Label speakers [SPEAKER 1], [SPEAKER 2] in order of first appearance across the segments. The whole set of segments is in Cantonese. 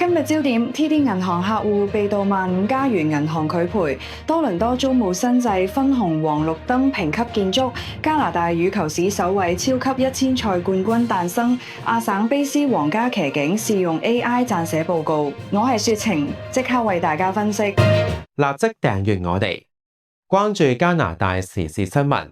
[SPEAKER 1] 今日焦點 TD 銀行客戶被盜15,000元銀行拒賠，多倫多租務新制分紅黃綠燈評級建築，加拿大羽球史首位超級1000賽冠軍誕生，亞省卑斯皇家騎警試用 AI 撰寫報告。我係雪晴，即刻為大家分析。
[SPEAKER 2] 立即訂閱我哋，關注加拿大時事新聞。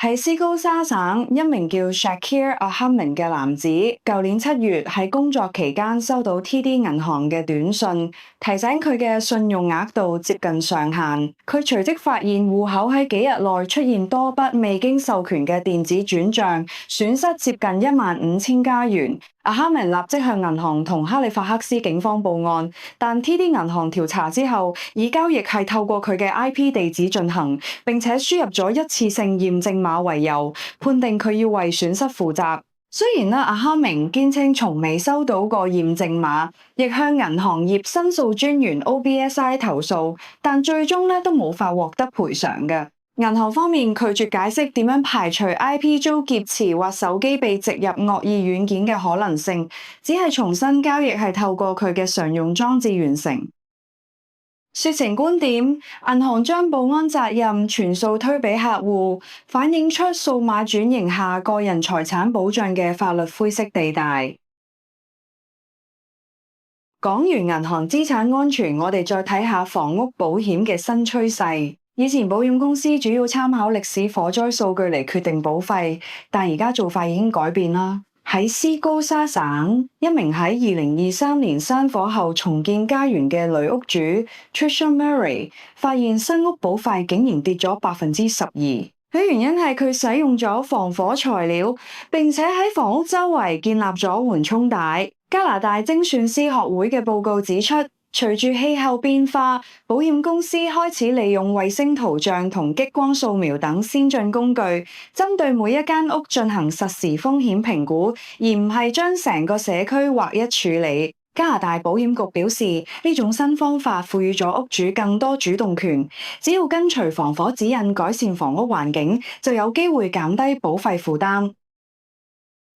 [SPEAKER 1] 喺斯高沙省，一名叫 Shakir Ahmed 嘅男子，舊年7月喺工作期間收到 TD 銀行嘅短信，提醒佢嘅信用額度接近上限。佢隨即發現戶口喺幾日內出現多筆未經授權嘅電子轉賬，損失接近15,000元。阿哈明立即向銀行同哈利法克斯警方報案，但 TD 銀行調查之後，以交易係透過佢嘅 IP 地址進行，並且輸入咗一次性驗證碼為由，判定佢要為損失負責。雖然阿哈明堅稱從未收到過驗證碼，亦向銀行業申訴專員 OBSI 投訴，但最終都冇法獲得賠償嘅。銀行方面拒絕解釋點樣排除 IP 遭劫持或手機被植入惡意軟件嘅可能性，只係重申交易係透過佢嘅常用裝置完成。雪晴觀點，銀行將保安責任全數推俾客戶，反映出數碼轉型下個人財產保障嘅法律灰色地帶。講完銀行資產安全，我哋再睇下房屋保險嘅新趨勢。以前保險公司主要參考歷史火災數據嚟決定保費，但而家做法已經改變啦。喺斯高沙省，一名喺2023年山火後重建家園嘅女屋主 Trisha Murray 發現新屋保費竟然跌咗12%，佢原因係佢使用咗防火材料，並且喺房屋周圍建立咗緩衝帶。加拿大精算師學會嘅報告指出，隨住氣候變化，保險公司開始利用衛星圖像同激光掃描等先進工具，針對每一間屋進行實時風險評估，而唔係將成個社區劃一處理。加拿大保險局表示，呢種新方法賦予咗屋主更多主動權，只要跟隨防火指引改善房屋環境，就有機會減低保費負擔。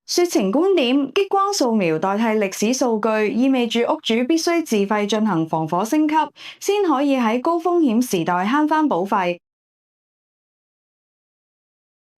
[SPEAKER 1] 雪晴觀點，激光掃描代替歷史數據，意味住屋主必須自費進行防火升級，先可以喺高風險時代慳返保費。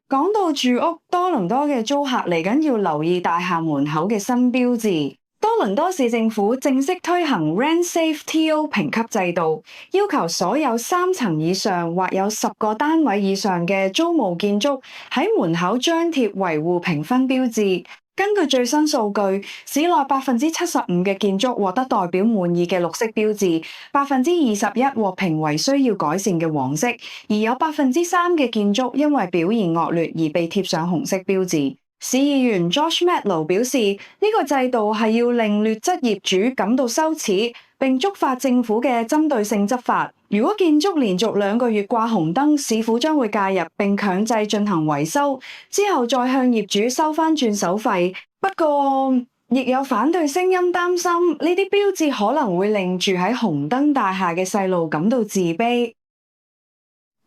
[SPEAKER 1] 講到住屋，多倫多嘅租客嚟緊要留意大廈門口嘅新標誌。多倫多市政府正式推行 Rent-Safe TO 評級制度，要求所有3層以上或有10個單位以上嘅租務建築喺門口張貼維護評分標誌。根據最新數據，市內75%嘅建築獲得代表滿意嘅綠色標誌，21%獲評為需要改善嘅黃色，而有3%嘅建築因為表現惡劣而被貼上紅色標誌。市議員 Josh Matlow 表示，呢個制度係要令劣質業主感到羞恥，並觸發政府嘅針對性執法。如果建築連續2個月掛紅燈，市府將會介入並強制進行維修，之後再向業主收返轉手費。不過，亦有反對聲音擔心呢啲標誌可能會令住喺紅燈大廈嘅細路感到自卑。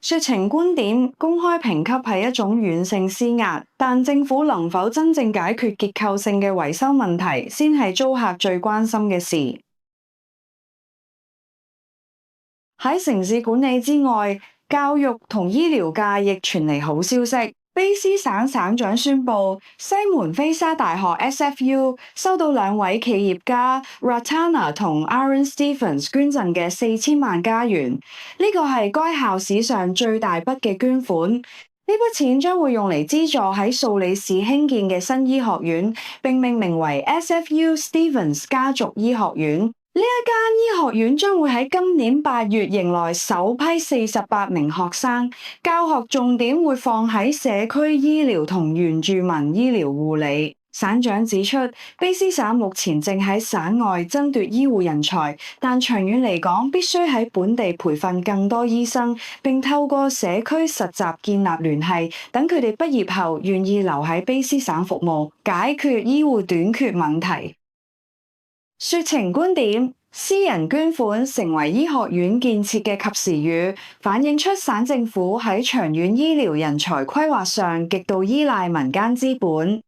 [SPEAKER 1] 雪晴觀點，公開評級係一種軟性施壓，但政府能否真正解決結構性嘅維修問題，先係租客最關心嘅事。喺城市管理之外，教育同醫療界亦傳嚟好消息。卑斯省省長宣布，西門菲沙大學 SFU 收到2位企業家 Ratana 同 Aaron Stevens 捐贈嘅4000萬加元，呢個係該校史上最大筆嘅捐款。呢筆錢將會用嚟資助喺素里市興建嘅新醫學院，並命名為 SFU Stevens 家族醫學院。呢一間醫學院將會喺今年8月迎來首批48名學生，教學重點會放喺社區醫療同原住民醫療護理。省長指出，卑斯省目前正喺省外爭奪醫護人才，但長遠嚟講，必須喺本地培訓更多醫生，並透過社區實習建立聯繫，等佢哋畢業後願意留喺卑斯省服務，解決醫護短缺問題。雪晴觀點，私人捐款成為醫學院建設嘅及時雨，反映出省政府喺長遠醫療人才規劃上極度依賴民間資本。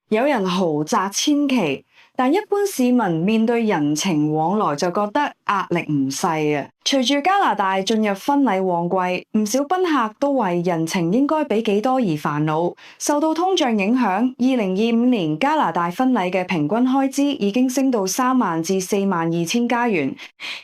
[SPEAKER 1] 有人豪擲千旗，但一般市民面對人情往來就覺得壓力唔細啊！隨住加拿大進入婚禮旺季，唔少賓客都為人情應該俾幾多而煩惱。受到通脹影響，2025年加拿大婚禮嘅平均開支已經升到3萬至4萬2千加元。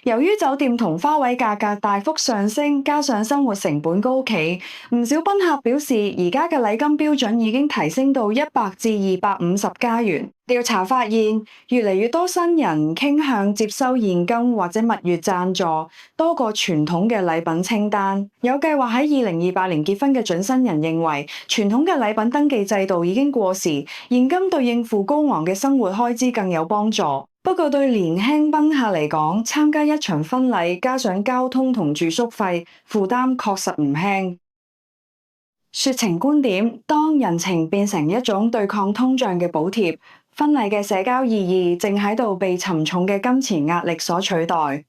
[SPEAKER 1] 由於酒店同花位價格大幅上升，加上生活成本高企，唔少賓客表示，而家嘅禮金標準已經提升到100至250加元。調查發現，越嚟越多新人傾向接收現金或者蜜月贊助，多過傳統嘅禮品清單。有計劃喺2028年結婚嘅準新人認為，傳統嘅禮品登記制度已經過時，現金對應付高昂嘅生活開支更有幫助。不過對年輕賓客嚟講，參加一場婚禮加上交通同住宿費，負擔確實唔輕。說情觀點：當人情變成一種對抗通脹嘅補貼，婚禮嘅社交意義正喺度被沉重嘅金錢壓力所取代。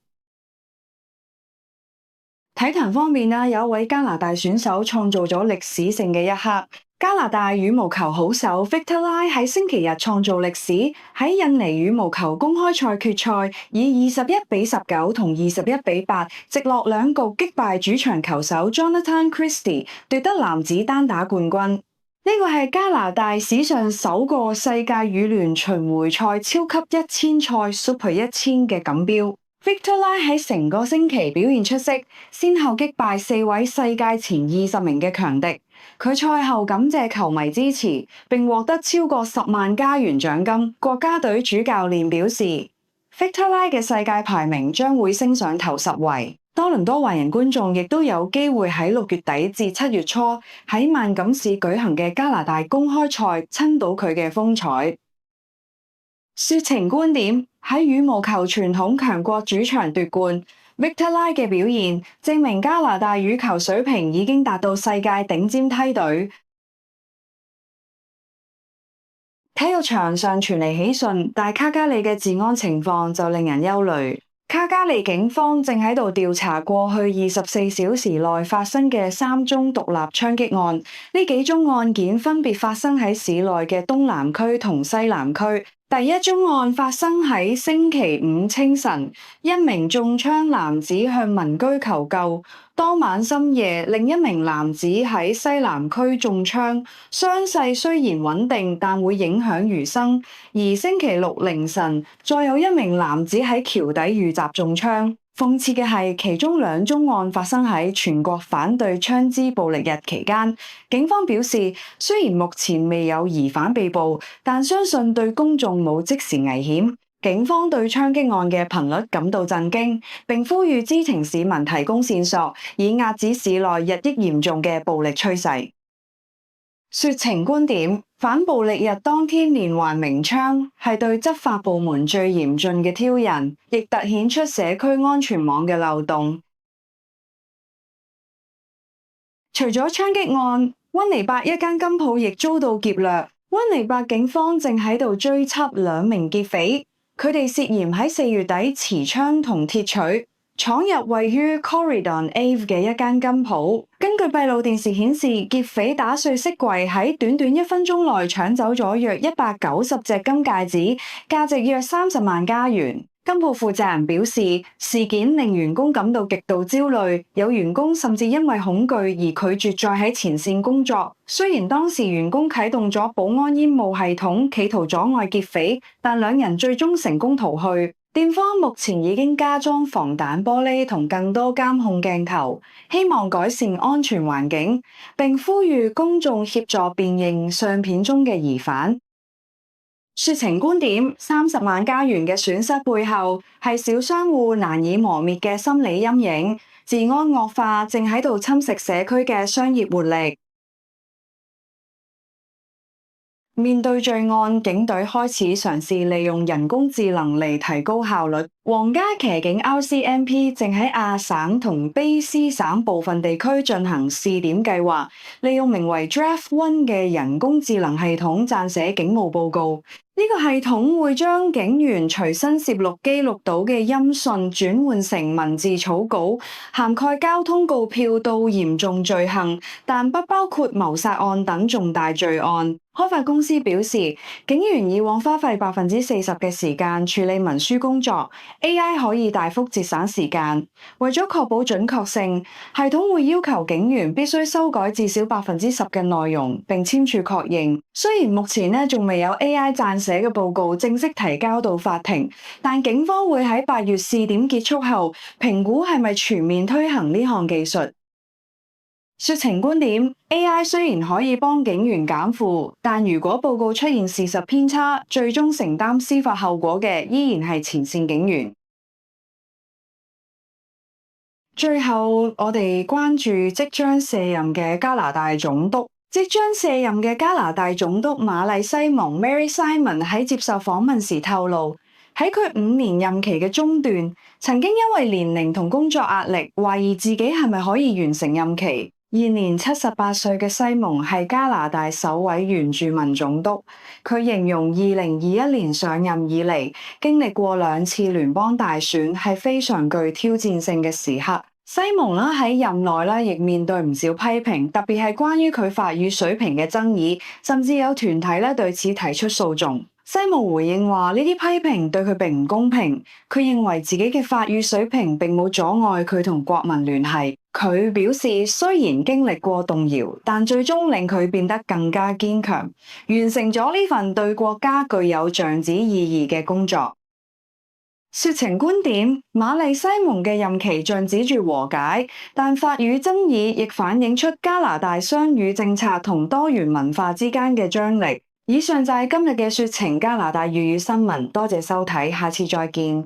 [SPEAKER 1] 體壇方面啦，有一位加拿大選手創造咗歷史性嘅一刻。加拿大羽毛球好手 Victor Lai 喺星期日創造歷史，喺印尼羽毛球公開賽決賽以21-19同21-8直落2局擊敗主場球手 Jonathan Christie， 奪得男子單打冠軍。呢個係加拿大史上首個世界羽聯巡迴賽超級1000賽 Super 1000嘅錦標。Victor Lai 喺成個星期表現出色，先後擊敗4位世界前20名嘅強敵。佢賽後感謝球迷支持，並獲得超過10萬加元獎金。國家隊主教練表示 ，Victor Lai 嘅世界排名將會升上頭10位。多倫多華人觀眾亦都有機會喺6月底至7月初喺萬錦市舉行嘅加拿大公開賽親到佢嘅風采。說情觀點：喺羽毛球傳統強國主場奪冠，Victor Lai 嘅表現證明加拿大羽球水平已經達到世界頂尖梯隊。體育場上傳嚟喜訊，但卡加利嘅治安情況就令人憂慮。卡加利警方正喺度調查過去24小時內發生嘅3宗獨立槍擊案，呢幾宗案件分別發生喺市內嘅東南區同西南區。第一宗案發生喺星期五清晨，一名中槍男子向民居求救。當晚深夜，另一名男子喺西南區中槍，傷勢雖然穩定，但會影響餘生。而星期六凌晨，再有一名男子喺橋底遇襲中槍。諷刺嘅係，其中2宗案發生喺全國反對槍支暴力日期間。警方表示，雖然目前未有疑犯被捕，但相信對公眾冇即時危險。警方對槍擊案嘅頻率感到震驚，並呼籲知情市民提供線索，以遏止市內日益嚴重嘅暴力趨勢。說情觀點：反暴力日當天連環鳴槍係對執法部門最嚴峻嘅挑釁，亦凸顯出社區安全網嘅漏洞。除咗槍擊案，溫尼伯一間金鋪亦遭到劫掠。溫尼伯警方正喺度追緝2名劫匪，佢哋涉嫌喺4月底持槍同鐵錘闖入位於 Corridon Ave 嘅一間金鋪。根據閉路電視顯示，劫匪打碎飾櫃，喺短短1分鐘內搶走咗約190隻金戒指，價值約30萬加元。金鋪負責人表示，事件令員工感到極度焦慮，有員工甚至因為恐懼而拒絕再喺前線工作。雖然當時員工啟動咗保安煙霧系統，企圖阻礙劫匪，但2人最終成功逃去。店方目前已經加裝防彈玻璃同更多監控鏡頭，希望改善安全環境，並呼籲公眾協助辨認相片中嘅疑犯。說情觀點：30萬加元嘅損失背後係小商戶難以磨滅嘅心理陰影，治安惡化正喺度侵蝕社區嘅商業活力。面對罪案，警隊開始嘗試利用人工智能嚟提高效率。皇家騎警 RCMP 正喺亞省同卑詩省部分地區進行試點計劃，利用名為 Draft One 嘅人工智能系統撰寫警務報告。呢個系統會將警員隨身攝錄記錄到嘅音訊轉換成文字草稿，涵蓋交通告票到嚴重罪行，但不包括謀殺案等重大罪案。開發公司表示，警員以往花費40%嘅時間處理文書工作 ，AI 可以大幅節省時間。為咗確保準確性，系統會要求警員必須修改至少10%嘅內容，並簽署確認。雖然目前仲未有 AI 撰寫嘅報告正式提交到法庭，但警方會喺8月試點結束後，評估係咪全面推行呢項技術。說情觀點 ，AI 雖然可以幫警員減負，但如果報告出現事實偏差，最終承擔司法後果嘅依然係前線警員。最後，我哋關注即將卸任嘅加拿大總督。即將卸任嘅加拿大總督瑪麗西蒙 （Mary Simon） 喺接受訪問時透露，喺佢5年任期嘅中段，曾經因為年齡同工作壓力，懷疑自己係咪可以完成任期。現年78歲嘅西蒙係加拿大首位原住民總督。佢形容2021年上任以嚟，經歷過2次聯邦大選，係非常具挑戰性嘅時刻。西蒙喺任內亦面對唔少批評，特別係關於佢法語水平嘅爭議，甚至有團體對此提出訴訟。西蒙回應話：呢啲批評對佢並唔公平。佢認為自己嘅法語水平並冇阻礙佢同國民聯繫。佢表示，雖然經歷過動搖，但最終令佢變得更加堅強，完成咗呢份對國家具有象徵意義嘅工作。說情觀點，瑪麗西蒙嘅任期象指住和解，但法語爭議亦反映出加拿大雙語政策同多元文化之間嘅張力。以上就係今日嘅說情加拿大粵語新聞，多謝收睇，下次再見。